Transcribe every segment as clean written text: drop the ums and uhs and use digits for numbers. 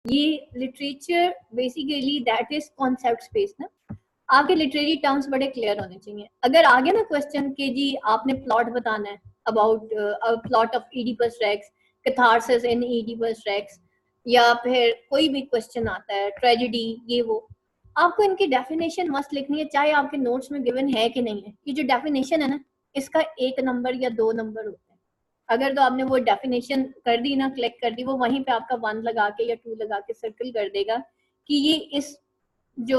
ये literature basically that is concept space ना, आपके लिटरेरी टर्म्स बड़े क्लियर होने चाहिए। अगर आगे ना क्वेश्चन के जी आपने प्लॉट बताना है about plot of Oedipus Rex, catharsis in Oedipus Rex, या फिर कोई भी क्वेश्चन आता है ट्रेजेडी, ये वो, आपको इनकी डेफिनेशन मस्त लिखनी है, चाहे आपके नोट्स में गिवन है कि नहीं है। ये जो डेफिनेशन है ना, इसका 1 नंबर या 2 नंबर होता है। अगर तो आपने वो डेफिनेशन कर दी ना, क्लिक कर दी, वो वहीं पे आपका 1 लगा के या 2 लगा के सर्कल कर देगा कि ये इस जो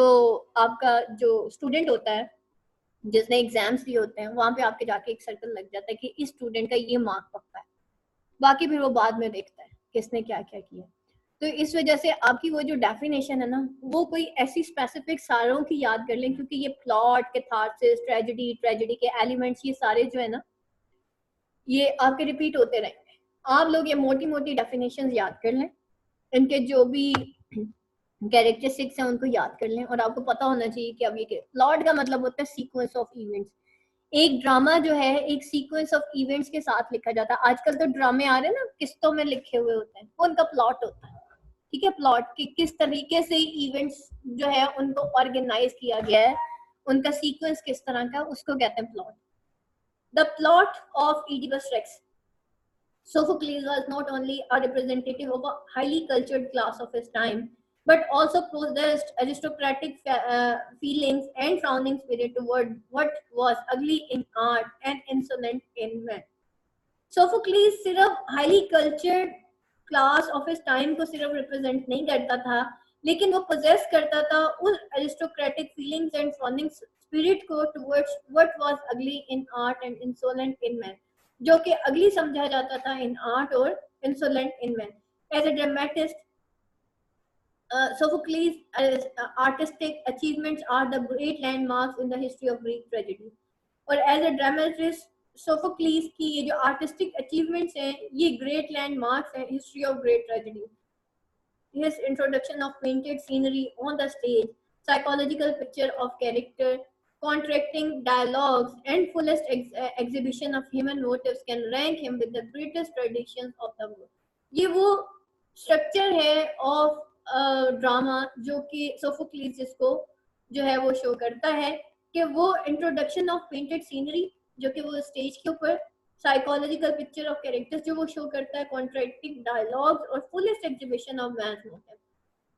आपका जो स्टूडेंट होता है जिसने एग्जाम्स दिए होते हैं, वहां पे आपके जाके एक सर्कल लग जाता है कि इस स्टूडेंट का ये मार्क पक्का है। बाकी फिर वो बाद में देखता है किसने क्या क्या किया। तो इस वजह से आपकी वो जो डेफिनेशन है ना, वो कोई ऐसी स्पेसिफिक सारों की याद कर लें, क्योंकि ये प्लॉट, कैथारसिस, ट्रेजेडी, ट्रेजेडी के एलिमेंट्स, ये सारे जो है ना, ये आपके रिपीट होते रहेंगे। आप लोग ये मोटी मोटी डेफिनेशन याद कर लें, इनके जो भी कैरेक्टरिस्टिक्स हैं उनको याद कर लें, और आपको पता होना चाहिए कि अब ये प्लॉट का मतलब होता है सीक्वेंस ऑफ इवेंट्स। एक ड्रामा जो है एक सीक्वेंस ऑफ इवेंट्स के साथ लिखा जाता है। आजकल तो ड्रामे आ रहे हैं ना, किस्तों में लिखे हुए होते हैं, वो उनका प्लॉट होता है। ठीक है, प्लॉट कि किस तरीके से इवेंट्स जो है उनको ऑर्गेनाइज किया गया है, उनका सीक्वेंस किस तरह का, उसको कहते हैं plot. The plot of Oedipus Rex, Sophocles was not only a representative of a highly cultured class of his time, but also possessed aristocratic feelings and frowning spirit toward what was ugly in art and insolent in men. Sophocles सिर्फ highly cultured class of his time को सिर्फ represent नहीं करता था, लेकिन वो possess करता था उस aristocratic feelings and frowning spirit को towards what was ugly in art and insolent in men, जो कि अगली समझा जाता था इन आर्ट और insolent in man. As a dramatist, Sophocles' artistic achievements are the great landmarks in the history of Greek tragedy. और as a dramatist सोफोक्लीज की ये जो आर्टिस्टिक अचीवमेंट्स हैं, ये ग्रेट लैंडमार्क्स हैं history of great tragedy. His introduction of painted scenery on the stage, psychological picture of character, contracting dialogues, and fullest exhibition of human motives can rank him with the greatest traditions of the world. ये वो structure है of drama जो कि सोफोक्लीज जिसको जो है वो show करता है, कि वो इंट्रोडक्शन ऑफ पेंटेड सीनरी जो कि वो स्टेज के ऊपर, साइकोलॉजिकल पिक्चर ऑफ कैरेक्टर्स जो वो शो करता है, कॉन्ट्रैक्टिंग डायलॉग्स और fullest exhibition of man's motive,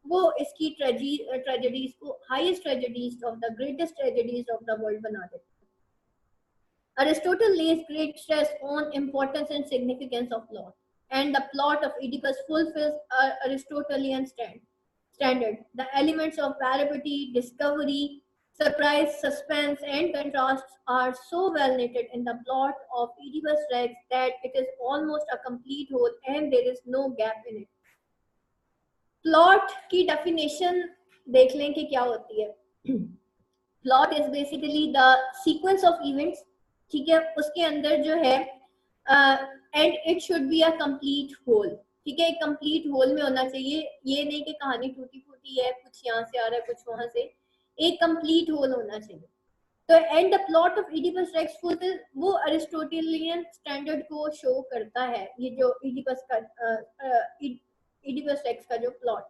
वो इसकी ट्रेजेडीज को highest tragedies of the greatest tragedies of the world बना देते हैं। Aristotle lays great stress on importance and significance of plot, and the plot of Oedipus fulfills Aristotelian standard. The elements of parody, discovery, surprise, suspense, and contrasts are so well knitted in the plot of Oedipus Rex that it is almost a complete whole and there is no gap in it. Plot की definition देख लें कि क्या होती है। Plot is basically the sequence of events, ठीक है, उसके अंदर जो है and it should be a complete whole, ठीक है, कंप्लीट होल में होना चाहिए, ये नहीं कि कहानी टूटी फूटी है, कुछ यहाँ से आ रहा है कुछ वहां से, एक कंप्लीट होल होना चाहिए। तो and the plot of Oedipus Rex fulfil वो अरिस्टोटेलियन स्टैंडर्ड को शो करता है, ये जो इडिपस का इडिपस रेक्स का जो प्लॉट।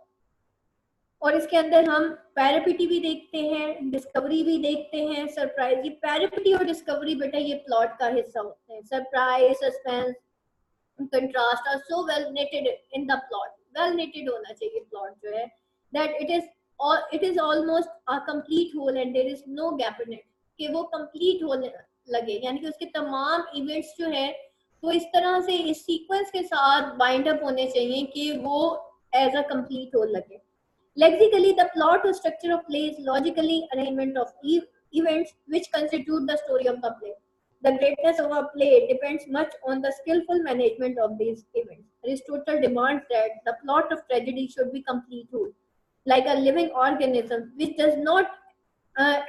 और इसके अंदर हम पैरापिटी भी देखते हैं, डिस्कवरी भी देखते हैं, सरप्राइज। ये पैरापिटी और डिस्कवरी बेटा ये प्लॉट का हिस्सा होते हैं। Surprise, suspense, contrast are so well knitted in the plot. Well knitted होना चाहिए प्लॉट जो है, that it is almost a complete whole and there is no gap in it, कि वो कंप्लीट होल लगे, यानी कि उसके तमाम इवेंट्स जो है वो इस तरह से इस सीक्वेंस के साथ बाइंड अप होने चाहिए कि वो एज अ कंप्लीट होल लगे। Lexically, the plot or structure of play is logically arrangement of events which constitute the story of the play. The greatness of a play depends much on the skillful management of these events. Aristotle demands that the plot of tragedy should be complete whole, like a living organism, which does not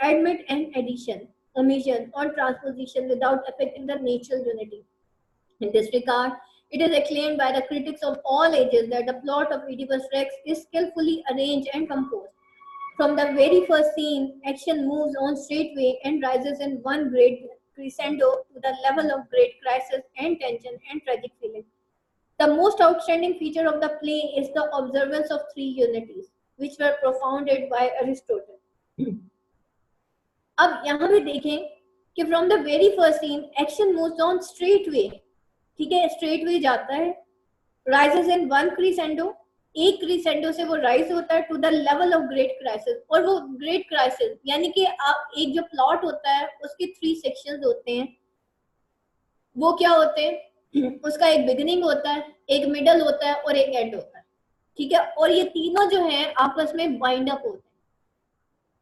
admit an addition, omission, or transposition without affecting the natural unity. In this regard, it is acclaimed by the critics of all ages that the plot of Oedipus Rex is skillfully arranged and composed. From the very first scene, action moves on straightway and rises in one great crescendo to the level of great crisis and tension and tragic feeling. The most outstanding feature of the play is the observance of three unities, which were propounded by Aristotle. अब यहाँ पे देखें कि from the very first scene action moves on straight way, ठीक है, straight way जाता है, rises in one क्रीसेंडो, एक क्रीसेंडो से वो राइज होता है to the level of great crisis, और वो ग्रेट क्राइसिस यानी कि आप एक जो प्लॉट होता है उसके 3 सेक्शंस होते हैं, वो क्या होते हैं, उसका एक बिगिनिंग होता है, एक मिडल होता है और एक एंड होता है, ठीक है, और ये तीनों जो है आपस में बाइंड अप होते हैं,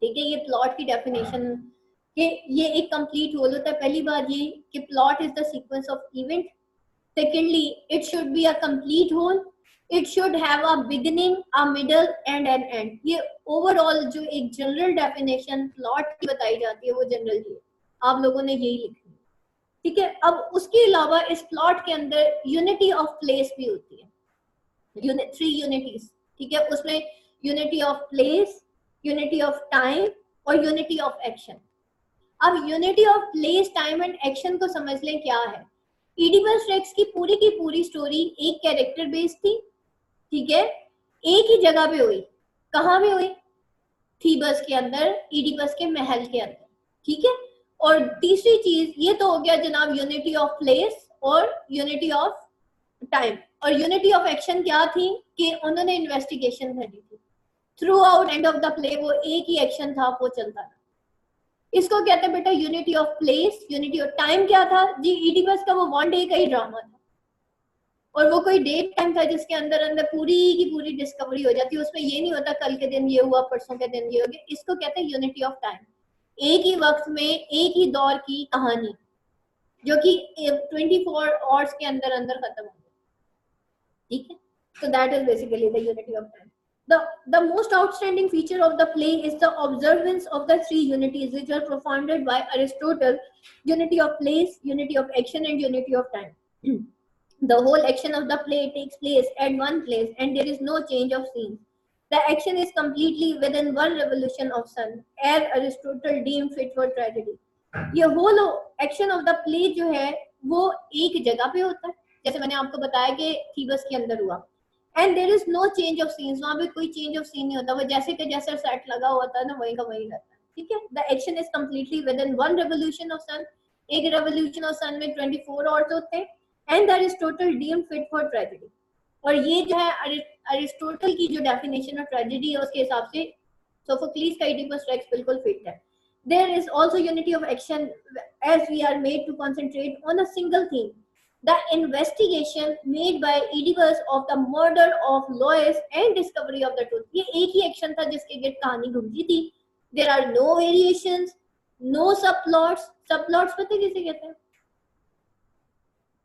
ठीक है। ये प्लॉट की डेफिनेशन कि ये एक कंप्लीट होल होता है। पहली बात ये कि plot is the sequence of event, secondly it should be a complete whole, it should have a beginning, a middle and an end. ये ओवरऑल जो एक जनरल डेफिनेशन प्लॉट की बताई जाती है वो जनरल ये आप लोगों ने यही लिखी है, ठीक है। अब उसके अलावा इस प्लॉट के अंदर यूनिटी ऑफ प्लेस भी होती है, 3 यूनिटीज, ठीक है, उसमें unity of place, unity of time और यूनिटी ऑफ एक्शन। अब unity of place, time and action को समझ लें क्या है। इडिपस रेक्स की पूरी स्टोरी एक कैरेक्टर बेस्ड थी, ठीक है, एक ही जगह पे हुई, कहाँ पे हुई, थीबस के अंदर, इडिपस के महल के अंदर, ठीक है। और तीसरी चीज ये तो हो गया जनाब यूनिटी ऑफ प्लेस और यूनिटी ऑफ टाइम, और यूनिटी ऑफ एक्शन क्या थी कि उन्होंने इन्वेस्टिगेशन करी थी through out end of the play, वो एक ही एक्शन था, वो चलता था। इसको कहते हैं बेटा unity of place. Unity of time क्या था जी, इडिपस का वो वन डे का ही ड्रामा था, और वो कोई डे टाइम था जिसके अंदर अंदर पूरी की पूरी डिस्कवरी हो जाती है, उसमें ये नहीं होता कल के दिन ये हुआ, परसों के दिन ये हो गया। इसको कहते हैं यूनिटी ऑफ टाइम, एक ही वक्त में एक ही दौर की कहानी जो कि 24 आवर्स के अंदर अंदर खत्म हो गई, ठीक है। So that is basically the unity of time. The most outstanding feature of the play is the observance of the 3 unities which are propounded by Aristotle: unity of place, unity of action, and unity of time. The whole action of the play takes place at one place and there is no change of scene. The action is completely within one revolution of sun, as Aristotle deemed fit for tragedy. ये whole action of the play जो है वो एक जगह पे होता है, जैसे मैंने आपको बताया कि थीबस के अंदर हुआ, and there is no change of scenes, वहां पे कोई चेंज ऑफ सीन नहीं होता, वो जैसे के जैसा सेट लगा हुआ था ना वही का वही रहता है, ठीक है। The action is completely within one revolution of sun, एक रेवोल्यूशन ऑफ सन में 24 आवर्स होते हैं, and Aristotle deemed fit for tragedy. और ये जो है अरिस्टोटल की जो डेफिनेशन ऑफ ट्रेजेडी है उसके हिसाब से सोफोक्लीस का इडिपस रेक्स बिल्कुल फिट है। There is also unity of action as we are made to concentrate on a single theme, the investigation made by Oedipus of the murder of Lois and discovery of the truth. ये एक ही action था जिसके गिर्द कहानी घूमती थी। There are no variations, no subplots. Subplots पता है किसे कहते हैं?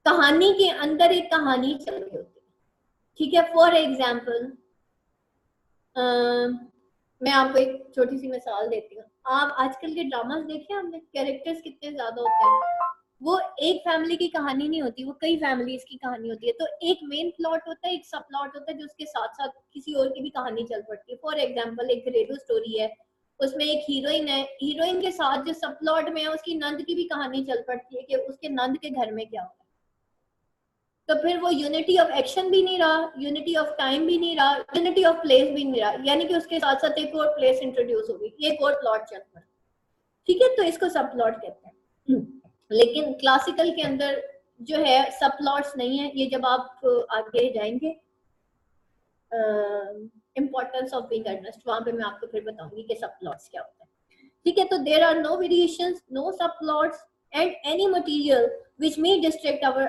कहानी के अंदर एक कहानी चल रही होती है, ठीक है। फॉर एग्जाम्पल मैं आपको एक छोटी सी मिसाल देती हूँ। आप आजकल के ड्रामास देखे आपने, कैरेक्टर्स कितने ज्यादा होते हैं, वो एक फैमिली की कहानी नहीं होती, वो कई फैमिलीज की कहानी होती है। तो एक मेन प्लॉट होता है, एक सब प्लॉट होता है जो उसके साथ साथ किसी और की भी कहानी चल पड़ती है। फॉर एग्जाम्पल एक घरेलू स्टोरी है, उसमें एक हीरोइन है, हीरोइन के साथ जो सब प्लॉट में है उसकी नंद की भी कहानी चल पड़ती है कि उसके नंद के घर में क्या हो रहा है। तो फिर वो यूनिटी ऑफ एक्शन भी नहीं रहा, यूनिटी ऑफ टाइम भी नहीं रहा, यूनिटी ऑफ प्लेस भी नहीं रहा, यानी कि उसके साथ साथ एक और प्लेस इंट्रोड्यूस हो गई, एक और प्लॉट चल पड़ा, ठीक है। तो इसको सब प्लॉट कहते हैं। लेकिन क्लासिकल के अंदर जो है सब प्लॉट्स नहीं है, ये जब आप आगे जाएंगे इम्पोर्टेंस ऑफ बीइंग अर्नेस्ट, वहां पे मैं आपको फिर बताऊंगी कि सब प्लॉट्स क्या होता है, ठीक है। तो there are no variations, no subplots and any material which may distract our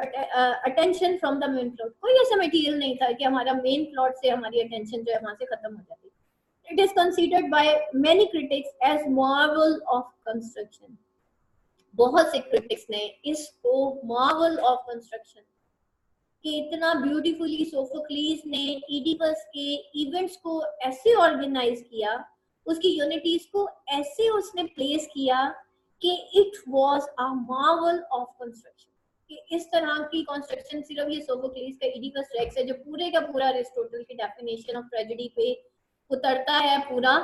attention from the main plot. कोई ऐसा मटेरियल नहीं था कि हमारा मेन प्लॉट से हमारी अटेंशन जो है वहां से खत्म हो जाती। It is considered by many critics as marvel of construction. बहुत से क्रिटिक्स ने इसको मार्वल ऑफ कंस्ट्रक्शन कि इतना ब्यूटीफुली सोफोक्लीस ने इडिपस के इवेंट्स को ऐसे ऑर्गेनाइज किया, उसकी यूनिटीज को ऐसे उसने प्लेस किया कि it was a Marvel of construction. कि इस तरह की कंस्ट्रक्शन सिर्फ ये सोफोक्लीस का इडिपस रेक्स है जो पूरे का पूरा अरिस्टोटल की डेफिनेशन ऑफ ट्रेजेडी पे उतरता है पूरा।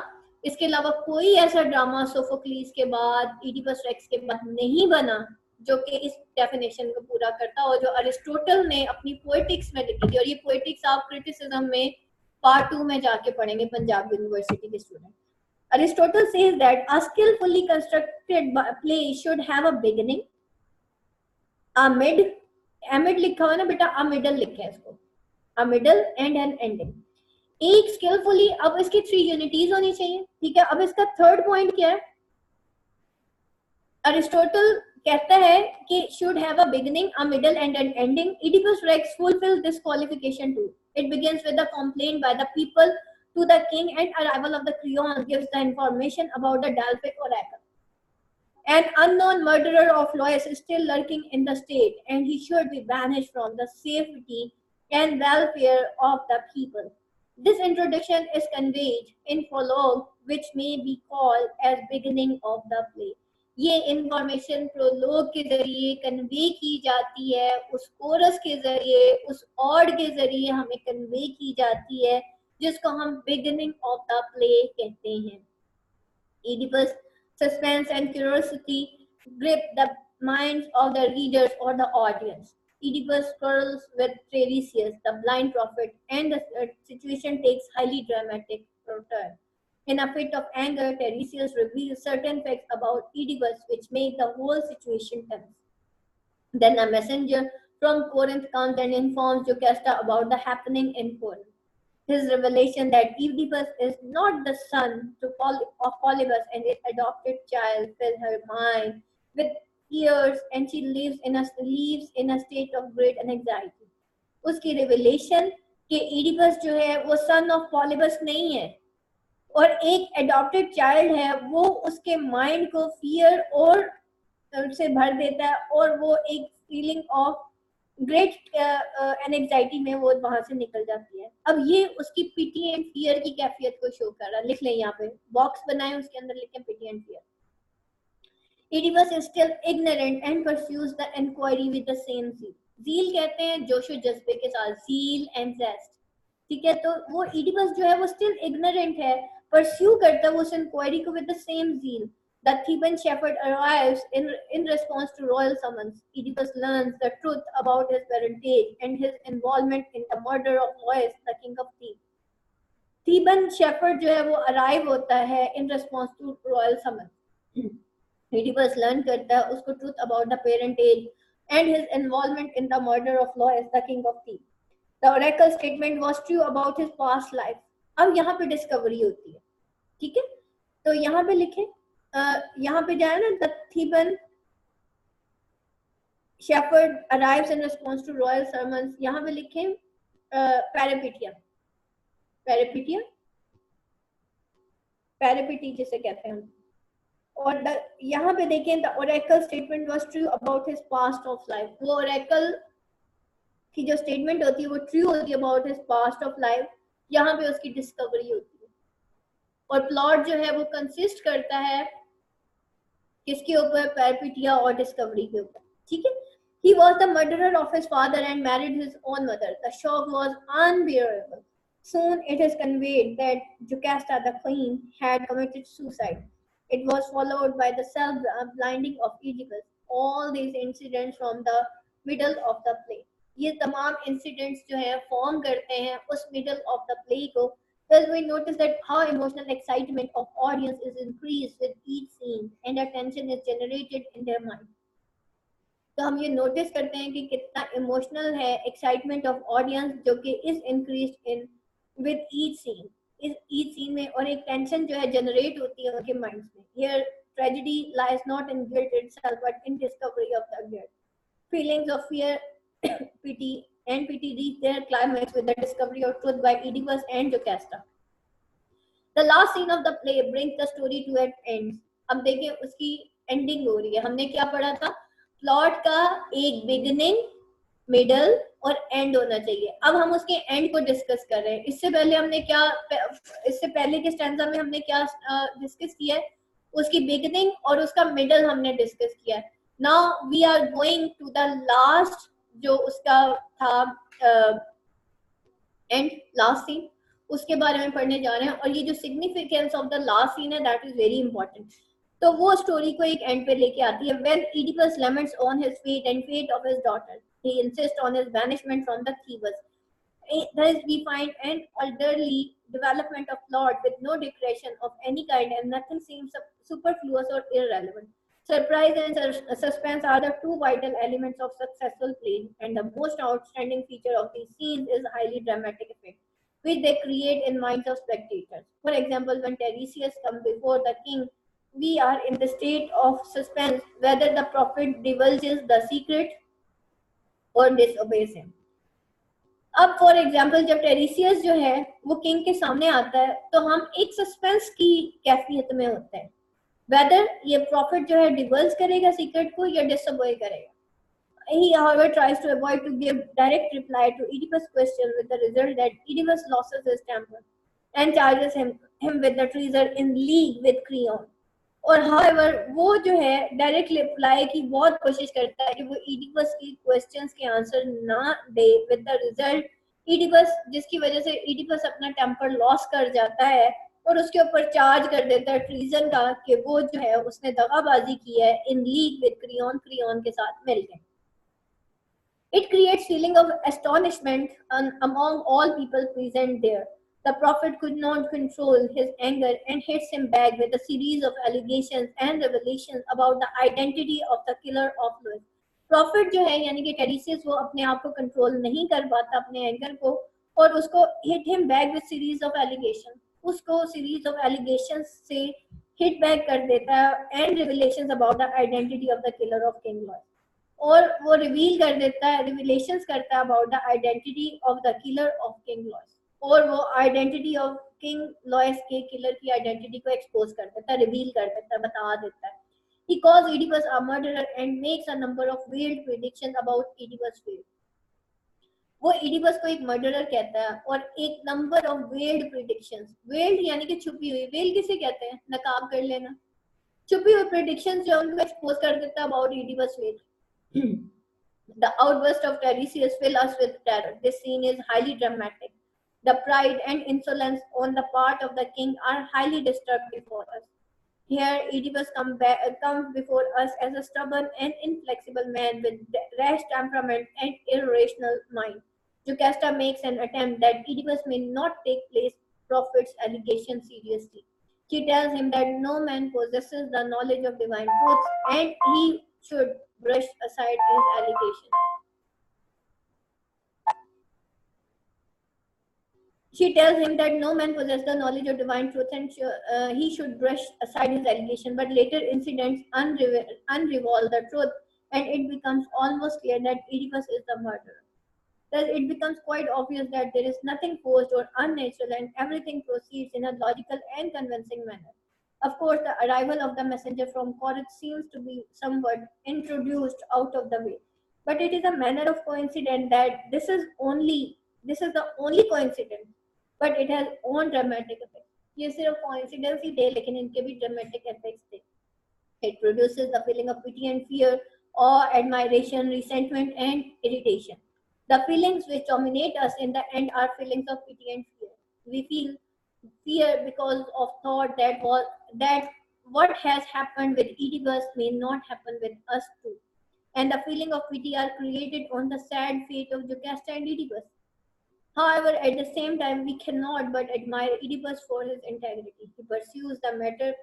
इसके अलावा कोई ऐसा ड्रामा सोफोक्लीस के बाद, इडिपस रेक्स के बाद नहीं बना जो कि इस डेफिनेशन को पूरा करता है और जो अरिस्टोटल ने अपनी पोएटिक्स में लिखी थी। और ये पोएटिक्स आप क्रिटिसिज्म में पार्ट 2 में जाके पढ़ेंगे पंजाब यूनिवर्सिटी के student. Aristotle says that a skillfully constructed play should have a beginning, a mid, amid लिखा हुआ ना बेटा, a middle लिखे है इसको, a middle and an ending। एक skillfully, अब इसकी 3 यूनिटीज होनी चाहिए, ठीक है। अब इसका थर्ड पॉइंट क्या है, अरिस्टोटल कहता है कि should have a beginning, a middle and an ending. Oedipus Rex fulfills this qualification too. It begins with a complaint by the people to the king and arrival of the Creon gives the information about the Delphic oracle. An unknown murderer of Lois is still lurking in the state and he should be banished from the safety and welfare of the people. This introduction is conveyed in prologue which may be called as beginning of the play. ये information prologue के जरिए convey की जाती है, उस coarse के जरिए, उस ऑड के जरिए हमें कन्वे की जाती है, जिसको हम बिगिनिंग ऑफ द प्ले कहते हैं। Oedipus suspense and curiosity grip the minds of the readers or the audience. Oedipus quarrels with Tiresias, the blind prophet, and the situation takes highly dramatic turn. In a fit of anger, Tiresias reveals certain facts about Oedipus which make the whole situation tense. Then a messenger from Corinth comes and informs Jocasta about the happening in Corinth. His revelation that Oedipus is not the son of Polybus and his adopted child fills her mind with tears and she lives in a state of great anxiety. उसकी revelation कि Oedipus जो है वो son of Polybus नहीं है और एक adopted child है, वो उसके mind को fear और से भर देता है और वो एक feeling of ग्रेट एंजाइटी में वो वहां से निकल जाती है। अब ये उसकी पिटी एंड फियर की कैफियत को शो कर रहा है। लिख लें, यहाँ पे बॉक्स बनाए, उसके अंदर लिखें pity and fear. Oedipus is still ignorant and pursues the inquiry with the same zeal. zeal कहते हैं जोशो जज्बे के साथ, zeal and zest, ठीक है। तो वो Oedipus जो है वो still ignorant है, pursue करता है वो उस inquiry को with the same zeal. The Theban shepherd arrives in response to royal summons. Oedipus learns the truth about his parentage and his involvement in the murder of Lois, the king of Thebes. Theban shepherd जो है वो arrive होता है in response to royal summons. Oedipus learn करता है उसको truth about the parentage and his involvement in the murder of Lois, the king of Thebes. The oracle statement was true about his past life. अब यहाँ पे discovery होती है, ठीक है। तो यहाँ पे लिखें, यहाँ पे जाए ना, the Theban shepherd arrives in response to royal summons, यहाँ पे लिखें पैरापिटिया, पैरापिटी जिसे कहते हैं। और यहाँ पे देखें the oracle statement was true about his past of life, वो oracle की जो स्टेटमेंट होती है वो ट्रू होती है about his past of life, यहाँ पे उसकी डिस्कवरी होती है। और प्लॉट जो है वो कंसिस्ट करता है किसके ऊपर, पैरापिटिया और डिस्कवरी के ऊपर, ठीक है। He was the murderer of his father and married his own mother. The shock was unbearable. Soon it is conveyed that Jocasta, the queen, had committed suicide. It was followed by the self-blinding of Oedipus. All these incidents from the middle of the play. ये तमाम incidents जो हैं form करते हैं उस middle of the play को। Thus we notice that how emotional excitement of audience is increased with each scene and attention is generated in their mind. तो हम ये नोटिस करते हैं कि कितना इमोशनल है एक्साइटमेंट ऑफ ऑडियंस, जो कि is increased in with each scene, इस ईच सीन में, और एक टेंशन जो है जनरेट होती है उनके माइंड्स में। Here tragedy lies not in guilt itself but in discovery of the guilt. Feelings of fear, pity reach their climax with the discovery of truth by Oedipus and Jocasta. The last scene of the play brings the story to an end. अब देखिए उसकी ending हो रही है। हमने क्या पढ़ा था, प्लॉट का एक बिगिनिंग, मिडल और एंड होना चाहिए। अब हम उसके एंड को डिस्कस कर रहे हैं। इससे पहले हमने क्या, इससे पहले के स्टैंजा में हमने क्या डिस्कस किया है, उसकी बिगिनिंग और उसका मिडल हमने डिस्कस किया है। Now we are going to the last जो उसका था एंड, लास्ट सीन, उसके बारे में पढ़ने जा रहे हैं। और ये जो significance of the last scene है दैट इज वेरी इंपॉर्टेंट। तो वो स्टोरी को एक एंड पे लेके आती है. When Oedipus laments on his fate and fate of his daughter, he insists on his banishment from the Thebes. Thus, we find an orderly development of plot with no digression of any kind, and nothing seems superfluous or irrelevant. Surprise and suspense are the two vital elements of successful plays, and the most outstanding feature of these scenes is highly dramatic effect, which they create in minds of spectators. For example, when Tiresias comes before the king, we are in the state of suspense whether the prophet divulges the secret or disobeys him. अब for example जब टेरिसियस जो है वो king के सामने आता है तो हम एक सस्पेंस की कैफियत में होते हैं वेदर ये प्रॉफिट जो है डिवर्स करेगा सीक्रेट को या डिसअबॉय करेगा. He, however, tries to avoid to give direct reply to Oedipus' question, with the result that Oedipus loses his temper and charges him with the treason in league with Creon. और however वो जो है direct reply की बहुत कोशिश करता है कि वो ईडिपस की क्वेश्चंस के आंसर ना दे, विद द रिजल्ट ईडिपस जिसकी वजह से ईडिपस अपना टेम्पर लॉस कर जाता है और उसके ऊपर चार्ज कर देता है ट्रीजन का कि वो जो है उसने दगाबाजी की है इन लीग विद क्रियन के साथ मिलकर. It creates feeling of astonishment among all people present there. The prophet could not control his anger and hits him back with a series of allegations and revelations about the identity of the killer of Louis. Prophet जो है यानी कि टेरिसियस वो अपने आप को control नहीं कर पाता अपने एंगर को और उसको hit him back with series of allegations. उसको series of allegations से hit back कर देता है and revelations about the identity of the killer of King Louis. और वो रिवील कर देता है रिविलेशंस करता है about the identity of the killer of king Laius और वो आइडेंटिटी ऑफ किंग लॉयस के किलर की आइडेंटिटी को एक्सपोज कर देता है रिवील कर देता है बता देता है. He calls Oedipus a murderer and makes a number of veiled predictions about Oedipus' fate. वो Oedipus को एक मर्डरर कहता है और एक number of weld predictions. Weld यानी कि छुपी हुई. वेल किसे कहते हैं? नकाब कर लेना. छुपी हुई प्रिडिक्शंस जो उनको एक्सपोज कर देता है about Oedipus' fate. The outburst of Tiresias fill us with terror. This scene is highly dramatic. The pride and insolence on the part of the king are highly disturbing for us. Here, Oedipus comes before us as a stubborn and inflexible man with rash temperament and irrational mind. Jocasta makes an attempt that Oedipus may not take place prophet's allegation seriously. She tells him that no man possesses the knowledge of divine truths and he should brush aside his allegation. She tells him that no man possesses the knowledge of divine truth and he should brush aside his allegation. But later incidents unravel the truth and it becomes almost clear that Oedipus is the murderer. Thus, it becomes quite obvious that there is nothing forced or unnatural and everything proceeds in a logical and convincing manner. Of course, the arrival of the messenger from Corinth seems to be somewhat introduced out of the way. But it is a manner of coincidence that this is the only coincidence, but it has own dramatic effect. ये सिर्फ coincidence ही थे, लेकिन इनके भी dramatic effects थे. It produces the feeling of pity and fear, awe, admiration, resentment, and irritation. The feelings which dominate us in the end are feelings of pity and fear. We feel fear because of thought that what has happened with Oedipus may not happen with us too. And the feeling of pity are created on the sad fate of Jocasta and Oedipus. However, at the same time, we cannot but admire Oedipus for his integrity. He pursues the matter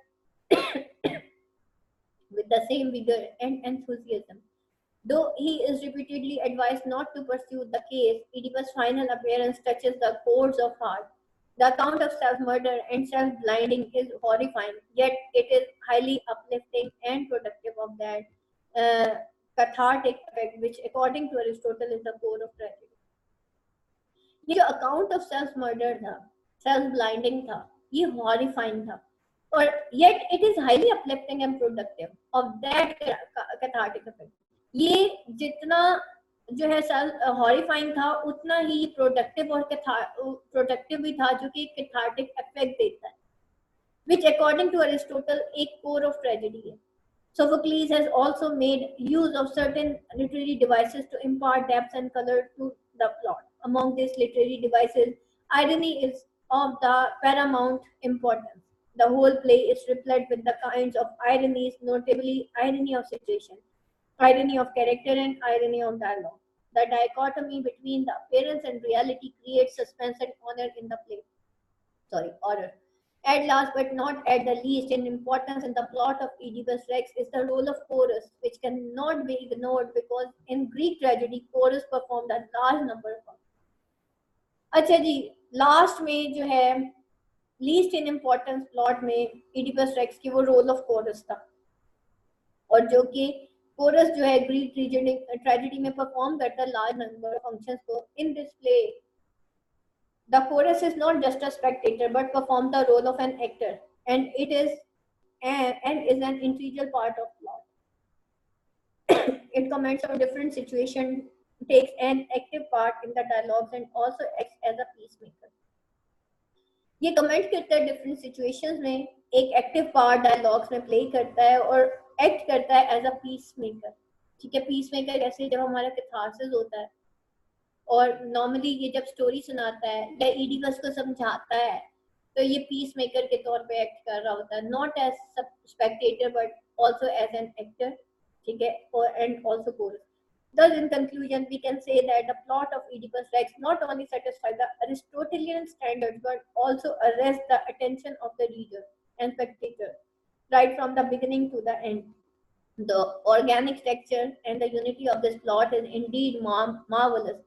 with the same vigor and enthusiasm. Though he is repeatedly advised not to pursue the case, Oedipus' final appearance touches the chords of heart. The account of self-murder and self-blinding is horrifying, yet it is highly uplifting and productive of that cathartic effect, which according to Aristotle is the core of tragedy. ये जो account of self murder था, self blinding था, ये horrifying था और yet it is highly uplifting and productive of that cathartic effect. ये जितना जो है सेल्फ हॉरिफाइंग था उतना ही प्रोडक्टिव और प्रोडक्टिव भी था जो कि कैथार्टिक इफेक्ट देता है, which according to Aristotle एक core of tragedy है. Sophocles has also made use of certain literary devices to impart depth and color to the plot. Among these literary devices, irony is of the paramount importance. The whole play is replete with the kinds of ironies, notably irony of situation, irony of character, and irony of dialogue. The dichotomy between the appearance and reality creates suspense and honor in the play. Order. At last, but not at the least in importance in the plot of Oedipus Rex is the role of chorus, which cannot be ignored because in Greek tragedy, chorus performed a large number of functions. अच्छा जी, last में जो है least in importance plot में Oedipus racks की वो role of coarse था, और जो कि कोरस जो है ग्रीक ट्रेजेडी में परफॉर्म करता है लार्ज नंबर ऑफ फंक्शंस को. In this play the chorus is not just a spectator but performs the role of an actor, and it is an integral part of plot. It comments on different situations, takes an active part in the dialogues, and also acts as a peacemaker. ये comment करता है different situations में, एक active part dialogues में play करता है और act करता है एज अ पीस मेकर. ठीक है, पीस मेकर कैसे, जब हमारा कैथारसिस होता है और नॉर्मली ये जब स्टोरी सुनाता है या ईडिपस को समझाता है तो ये पीस मेकर के तौर पे एक्ट कर रहा होता है, not as spectator but also as an actor. ठीक है, और and also chorus. Thus, in conclusion, we can say that the plot of Oedipus Rex not only satisfies the Aristotelian standards but also arrests the attention of the reader and spectator right from the beginning to the end. The organic structure and the unity of this plot is indeed marvelous.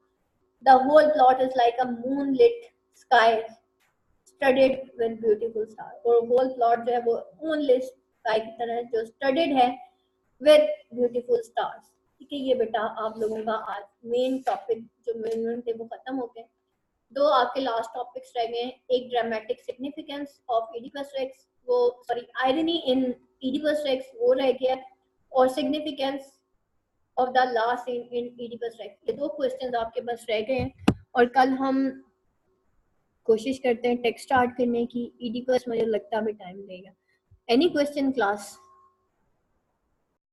The whole plot is like a moonlit sky studded with beautiful stars. और whole plot जो है वो moonlit sky की तरह जो studded है with beautiful stars. ठीक है, ये बेटा आप लोगों का आज मेन टॉपिक जो मेन थे वो खत्म हो गए. दो आपके लास्ट टॉपिक्स रह गए हैं. एक dramatic significance of Oedipus Rex, वो sorry irony in Oedipus Rex वो रह गया, और significance of the last scene in Oedipus Rex. ये दो क्वेश्चंस आपके पास रह गए हैं, और कल हम कोशिश करते हैं टेक्स्ट स्टार्ट करने की. इडिपस मुझे लगता है अभी टाइम देगा. Any question class?